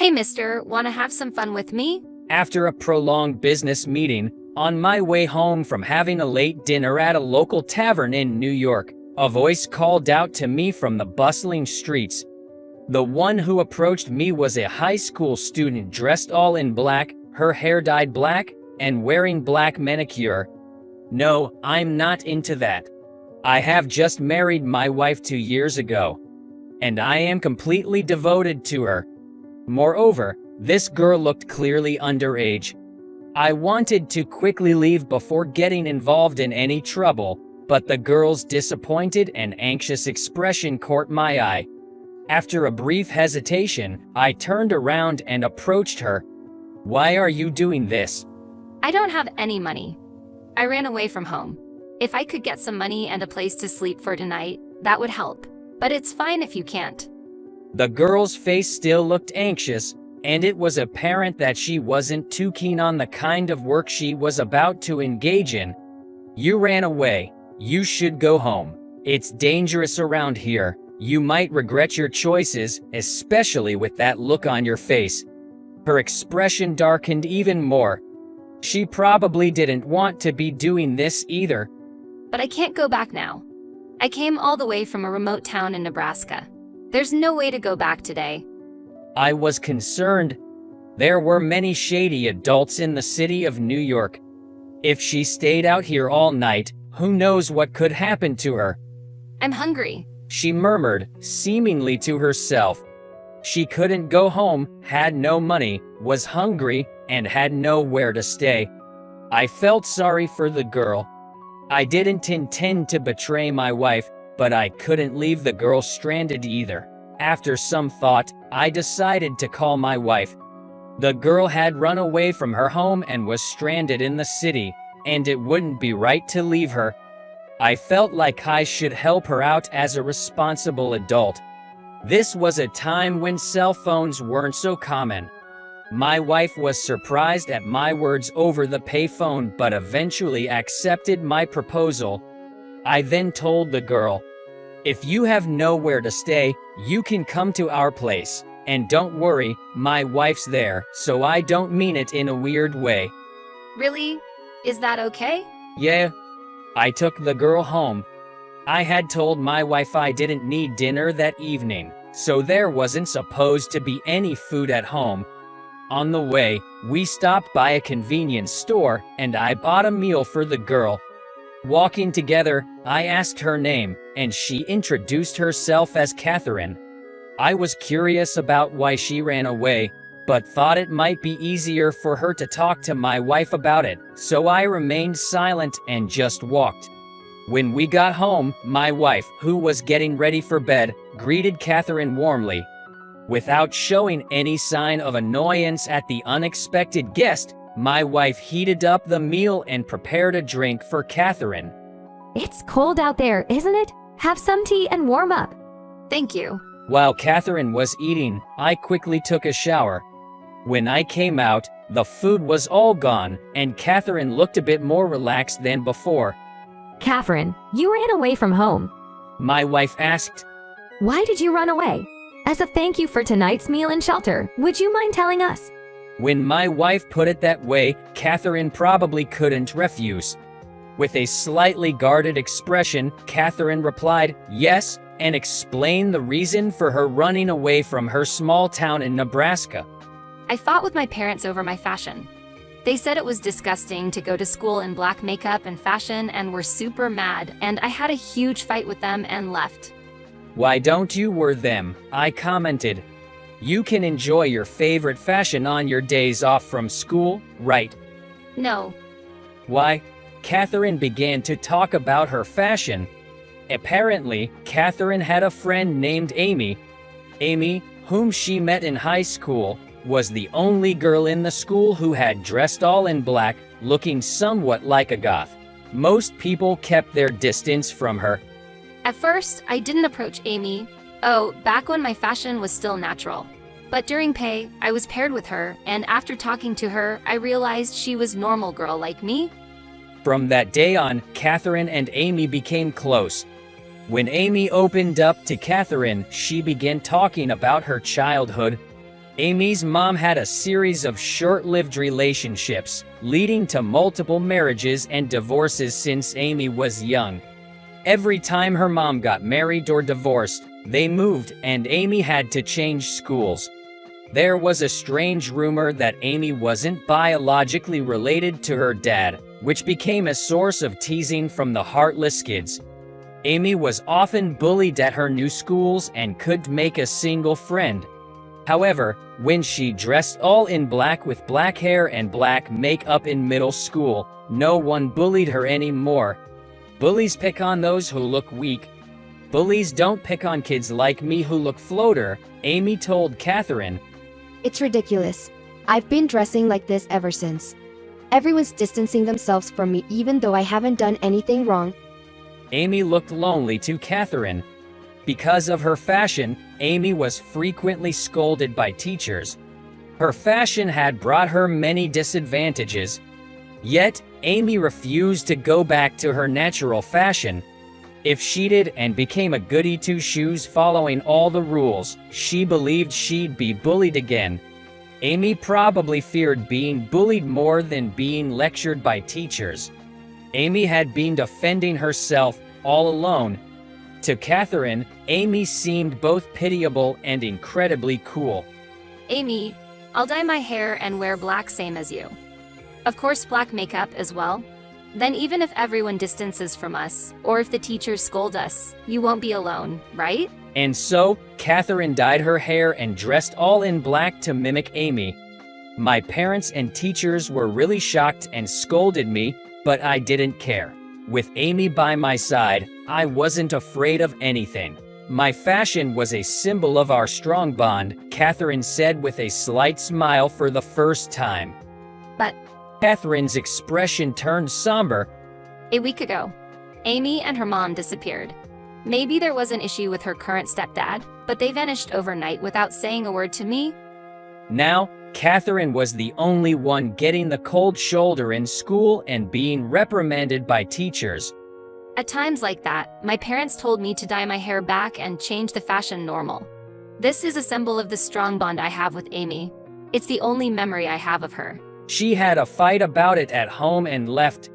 Hey mister, wanna have some fun with me? After a prolonged business meeting, on my way home from having a late dinner at a local tavern in New York, a voice called out to me from the bustling streets. The one who approached me was a high school student dressed all in black, her hair dyed black, and wearing black manicure. No, I'm not into that. I have just married my wife 2 years ago, and I am completely devoted to her. Moreover, this girl looked clearly underage. I wanted to quickly leave before getting involved in any trouble, but the girl's disappointed and anxious expression caught my eye. After a brief hesitation, I turned around and approached her. Why are you doing this? I don't have any money. I ran away from home. If I could get some money and a place to sleep for tonight, that would help. But it's fine if you can't. The girl's face still looked anxious, and it was apparent that she wasn't too keen on the kind of work she was about to engage in. You ran away. You should go home. It's dangerous around here. You might regret your choices, especially with that look on your face. Her expression darkened even more. She probably didn't want to be doing this either. But I can't go back now. I came all the way from a remote town in Nebraska. There's no way to go back today. I was concerned. There were many shady adults in the city of New York. If she stayed out here all night, who knows what could happen to her? I'm hungry, she murmured, seemingly to herself. She couldn't go home, had no money, was hungry, and had nowhere to stay. I felt sorry for the girl. I didn't intend to betray my wife, but I couldn't leave the girl stranded either. After some thought, I decided to call my wife. The girl had run away from her home and was stranded in the city, and it wouldn't be right to leave her. I felt like I should help her out as a responsible adult. This was a time when cell phones weren't so common. My wife was surprised at my words over the payphone but eventually accepted my proposal. I then told the girl, "If you have nowhere to stay, you can come to our place. And don't worry, my wife's there, so I don't mean it in a weird way." Really? Is that okay? Yeah. I took the girl home. I had told my wife I didn't need dinner that evening, so there wasn't supposed to be any food at home. On the way, we stopped by a convenience store, and I bought a meal for the girl. Walking together, I asked her name, and she introduced herself as Catherine. I was curious about why she ran away, but thought it might be easier for her to talk to my wife about it, so I remained silent and just walked. When we got home, my wife, who was getting ready for bed, greeted Catherine warmly. Without showing any sign of annoyance at the unexpected guest, my wife heated up the meal and prepared a drink for Catherine. It's cold out there, isn't it? Have some tea and warm up. Thank you. While Catherine was eating, I quickly took a shower. When I came out, the food was all gone, and Catherine looked a bit more relaxed than before. Catherine, you ran away from home. My wife asked. Why did you run away? As a thank you for tonight's meal and shelter, would you mind telling us? When my wife put it that way, Catherine probably couldn't refuse. With a slightly guarded expression, Catherine replied, yes, and explained the reason for her running away from her small town in Nebraska. I fought with my parents over my fashion. They said it was disgusting to go to school in black makeup and fashion and were super mad, and I had a huge fight with them and left. Why don't you wear them? I commented. You can enjoy your favorite fashion on your days off from school, right? No. Why? Catherine began to talk about her fashion. Apparently, Catherine had a friend named Amy. Amy, whom she met in high school, was the only girl in the school who had dressed all in black, looking somewhat like a goth. Most people kept their distance from her. At first, I didn't approach Amy. Back when my fashion was still natural. But during pay, I was paired with her, and after talking to her, I realized she was normal girl like me. From that day on, Catherine and Amy became close. When Amy opened up to Catherine, she began talking about her childhood. Amy's mom had a series of short-lived relationships, leading to multiple marriages and divorces since Amy was young. Every time her mom got married or divorced, they moved and Amy had to change schools. There was a strange rumor that Amy wasn't biologically related to her dad, which became a source of teasing from the heartless kids. Amy was often bullied at her new schools and couldn't make a single friend. However, when she dressed all in black with black hair and black makeup in middle school, no one bullied her anymore. Bullies pick on those who look weak. Bullies don't pick on kids like me who look floater, Amy told Catherine. It's ridiculous. I've been dressing like this ever since. Everyone's distancing themselves from me even though I haven't done anything wrong. Amy looked lonely to Catherine. Because of her fashion, Amy was frequently scolded by teachers. Her fashion had brought her many disadvantages. Yet, Amy refused to go back to her natural fashion. If she did and became a goody two-shoes following all the rules, she believed she'd be bullied again. Amy probably feared being bullied more than being lectured by teachers. Amy had been defending herself all alone. To Catherine, Amy seemed both pitiable and incredibly cool. Amy, I'll dye my hair and wear black same as you. Of course, black makeup as well. Then even if everyone distances from us, or if the teachers scold us, you won't be alone, right? And so, Catherine dyed her hair and dressed all in black to mimic Amy. My parents and teachers were really shocked and scolded me, but I didn't care. With Amy by my side, I wasn't afraid of anything. My fashion was a symbol of our strong bond, Catherine said with a slight smile for the first time. But Catherine's expression turned somber. a week ago, Amy and her mom disappeared. Maybe there was an issue with her current stepdad, but they vanished overnight without saying a word to me. Now, Catherine was the only one getting the cold shoulder in school and being reprimanded by teachers. At times like that, my parents told me to dye my hair back and change the fashion normal. This is a symbol of the strong bond I have with Amy. It's the only memory I have of her. She had a fight about it at home and left.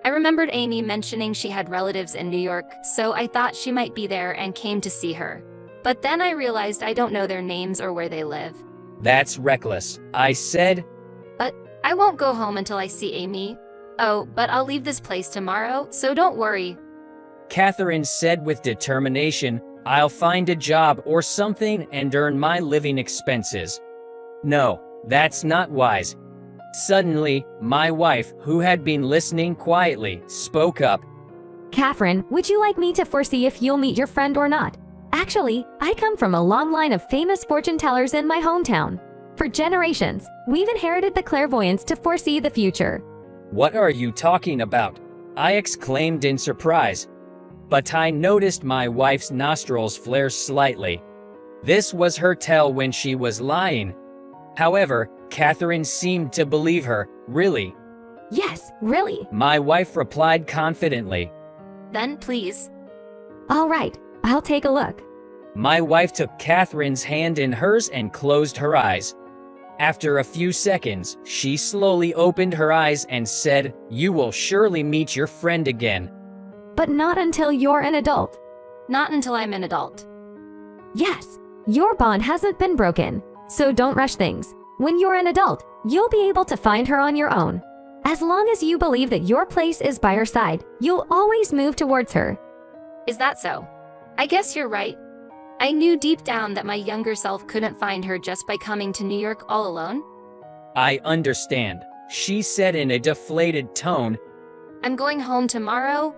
I remembered Amy mentioning she had relatives in New York, so I thought she might be there and came to see her. But then I realized I don't know their names or where they live. That's reckless, I said. But I won't go home until I see Amy. Oh, but I'll leave this place tomorrow, so don't worry. Catherine said with determination, I'll find a job or something and earn my living expenses. No, that's not wise. Suddenly, my wife, who had been listening quietly, spoke up. Catherine, would you like me to foresee if you'll meet your friend or not? Actually, I come from a long line of famous fortune tellers in my hometown. For generations, we've inherited the clairvoyance to foresee the future. What are you talking about? I exclaimed in surprise. But I noticed my wife's nostrils flare slightly. This was her tell when she was lying. However, Catherine seemed to believe her. Really? Yes, really. My wife replied confidently. Then please. All right, I'll take a look. My wife took Catherine's hand in hers and closed her eyes. After a few seconds, she slowly opened her eyes and said, You will surely meet your friend again. But not until you're an adult. Not until I'm an adult. Yes, your bond hasn't been broken, so don't rush things. When you're an adult, you'll be able to find her on your own. As long as you believe that your place is by her side, you'll always move towards her. Is that so? I guess you're right. I knew deep down that my younger self couldn't find her just by coming to New York all alone. I understand, she said in a deflated tone. I'm going home tomorrow.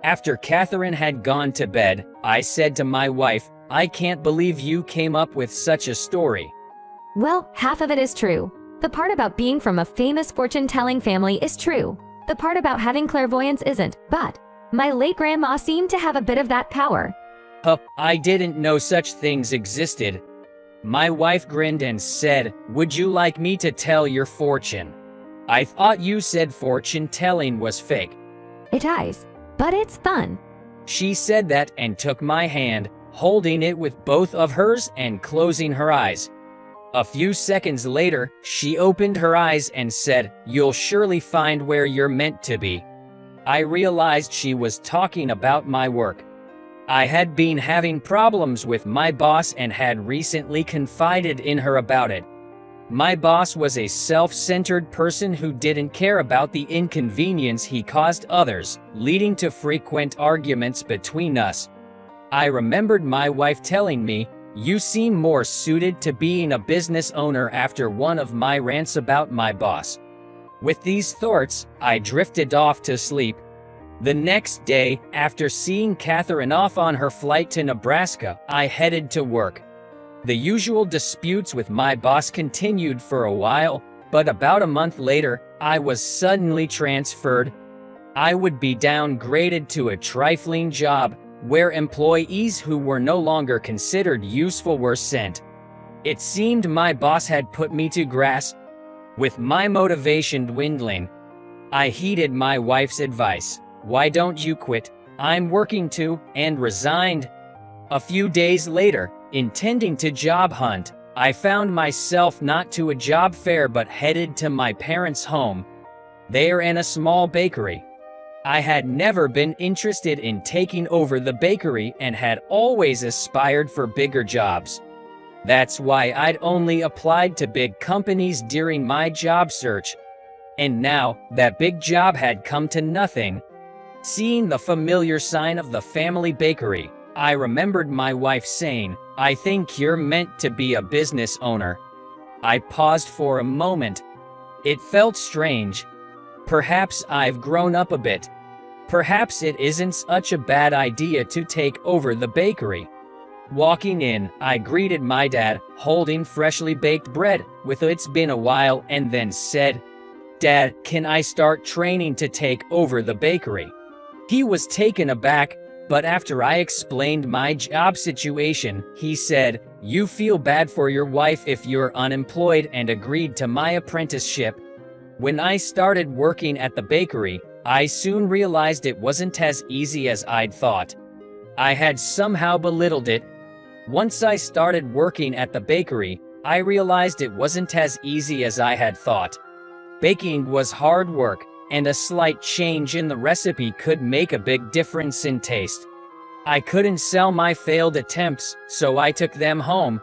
After Catherine had gone to bed, I said to my wife, I can't believe you came up with such a story. Well, half of it is true. The part about being from a famous fortune-telling family is true. The part about having clairvoyance isn't, but my late grandma seemed to have a bit of that power. I didn't know such things existed. My wife grinned and said, Would you like me to tell your fortune? I thought you said fortune telling was fake. It is, but it's fun. She said that and took my hand, holding it with both of hers and closing her eyes. A few seconds later, she opened her eyes and said, "You'll surely find where you're meant to be." I realized she was talking about my work. I had been having problems with my boss and had recently confided in her about it. My boss was a self-centered person who didn't care about the inconvenience he caused others, leading to frequent arguments between us. I remembered my wife telling me, "You seem more suited to being a business owner," after one of my rants about my boss. With these thoughts, I drifted off to sleep. The next day, after seeing Catherine off on her flight to Nebraska, I headed to work. The usual disputes with my boss continued for a while, but about a month later, I was suddenly transferred. I would be downgraded to a trifling job, where employees who were no longer considered useful were sent. It seemed my boss had put me to grass. With my motivation dwindling, I heeded my wife's advice. "Why don't you quit? I'm working too," and resigned. A few days later, intending to job hunt, I found myself not to a job fair but headed to my parents' home. There in a small bakery. I had never been interested in taking over the bakery and had always aspired for bigger jobs. That's why I'd only applied to big companies during my job search. And now, that big job had come to nothing. Seeing the familiar sign of the family bakery, I remembered my wife saying, "I think you're meant to be a business owner." I paused for a moment. It felt strange. Perhaps I've grown up a bit. Perhaps it isn't such a bad idea to take over the bakery. Walking in, I greeted my dad, holding freshly baked bread, with "It's been a while," and then said, "Dad, can I start training to take over the bakery?" He was taken aback, but after I explained my job situation, he said, "You feel bad for your wife if you're unemployed," and agreed to my apprenticeship. When I started working at the bakery, I soon realized it wasn't as easy as I'd thought. I had somehow belittled it. Once I started working at the bakery, I realized it wasn't as easy as I had thought. Baking was hard work, and a slight change in the recipe could make a big difference in taste. I couldn't sell my failed attempts, so I took them home.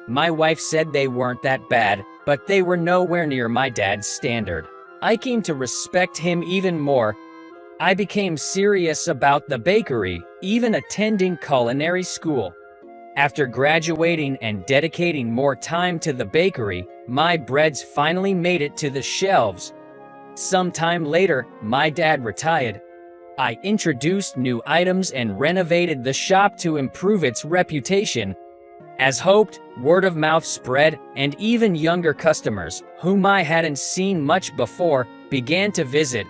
My wife said they weren't that bad, but they were nowhere near my dad's standard. I came to respect him even more. I became serious about the bakery, even attending culinary school. After graduating and dedicating more time to the bakery, my breads finally made it to the shelves. Sometime later, my dad retired. I introduced new items and renovated the shop to improve its reputation. As hoped, word of mouth spread, and even younger customers, whom I hadn't seen much before, began to visit.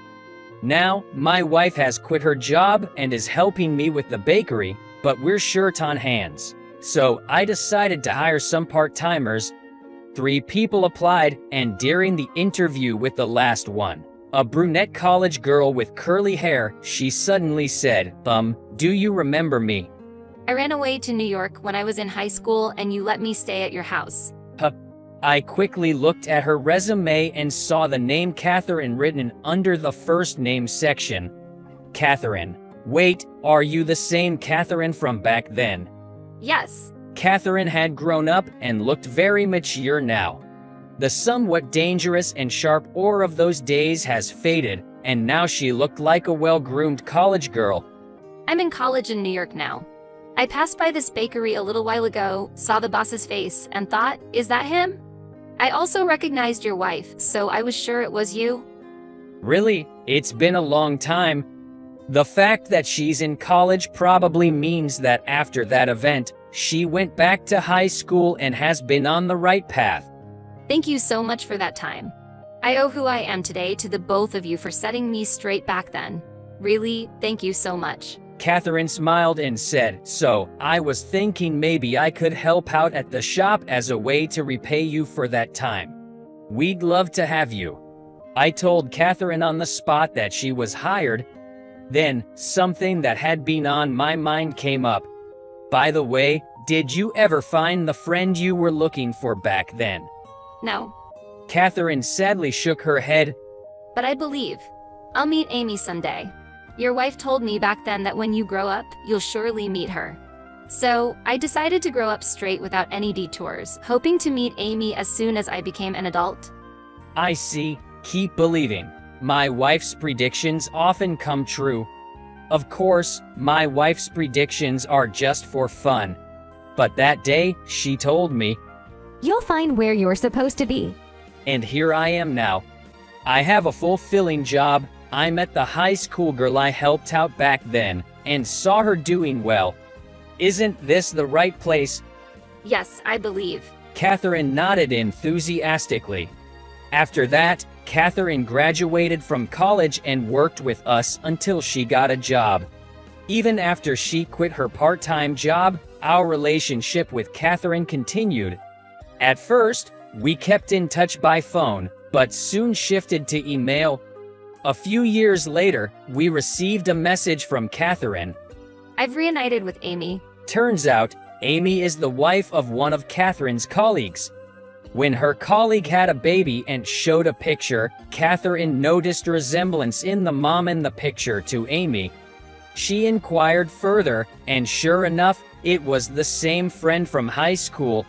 Now, my wife has quit her job and is helping me with the bakery, but we're short on hands. So I decided to hire some part-timers. 3 people applied, and during the interview with the last one, a brunette college girl with curly hair, she suddenly said, "Do you remember me?" I ran away to New York when I was in high school and you let me stay at your house. I quickly looked at her resume and saw the name Catherine written under the first name section. Catherine. Wait, are you the same Catherine from back then? Yes. Catherine had grown up and looked very mature now. The somewhat dangerous and sharp aura of those days has faded, and now she looked like a well-groomed college girl. I'm in college in New York now. I passed by this bakery a little while ago, saw the boss's face, and thought, is that him? I also recognized your wife, so I was sure it was you. Really? It's been a long time. The fact that she's in college probably means that after that event, she went back to high school and has been on the right path. Thank you so much for that time. I owe who I am today to the both of you for setting me straight back then. Really, thank you so much. Catherine smiled and said, "So, I was thinking maybe I could help out at the shop as a way to repay you for that time. We'd love to have you." I told Catherine on the spot that she was hired. Then, something that had been on my mind came up. "By the way, Did you ever find the friend you were looking for back then? No, Catherine sadly shook her head. but I believe. I'll meet Amy someday. Your wife told me back then that when you grow up, you'll surely meet her. So, I decided to grow up straight without any detours, hoping to meet Amy as soon as I became an adult. I see. Keep believing. My wife's predictions often come true. Of course, my wife's predictions are just for fun. But that day, she told me, You'll find where you're supposed to be. and here I am now. I have a fulfilling job. I met the high school girl I helped out back then, and saw her doing well. Isn't this the right place? Yes, I believe. Catherine nodded enthusiastically. After that, Catherine graduated from college and worked with us until she got a job. Even after she quit her part-time job, our relationship with Catherine continued. At first, we kept in touch by phone, but soon shifted to email. A few years later, we received a message from Catherine. I've reunited with Amy. Turns out, Amy is the wife of one of Catherine's colleagues. When her colleague had a baby and showed a picture, Catherine noticed resemblance in the mom in the picture to Amy. She inquired further, and sure enough, it was the same friend from high school.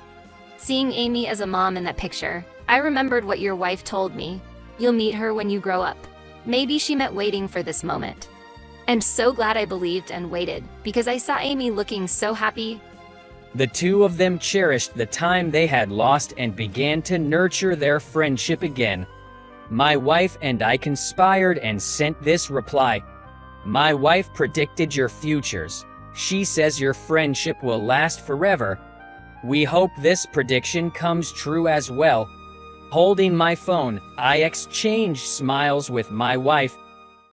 Seeing Amy as a mom in that picture, I remembered what your wife told me. You'll meet her when you grow up. Maybe she meant waiting for this moment. I'm so glad I believed and waited, because I saw Amy looking so happy. The two of them cherished the time they had lost and began to nurture their friendship again. My wife and I conspired and sent this reply. My wife predicted your futures. She says your friendship will last forever. We hope this prediction comes true as well. Holding my phone, I exchanged smiles with my wife.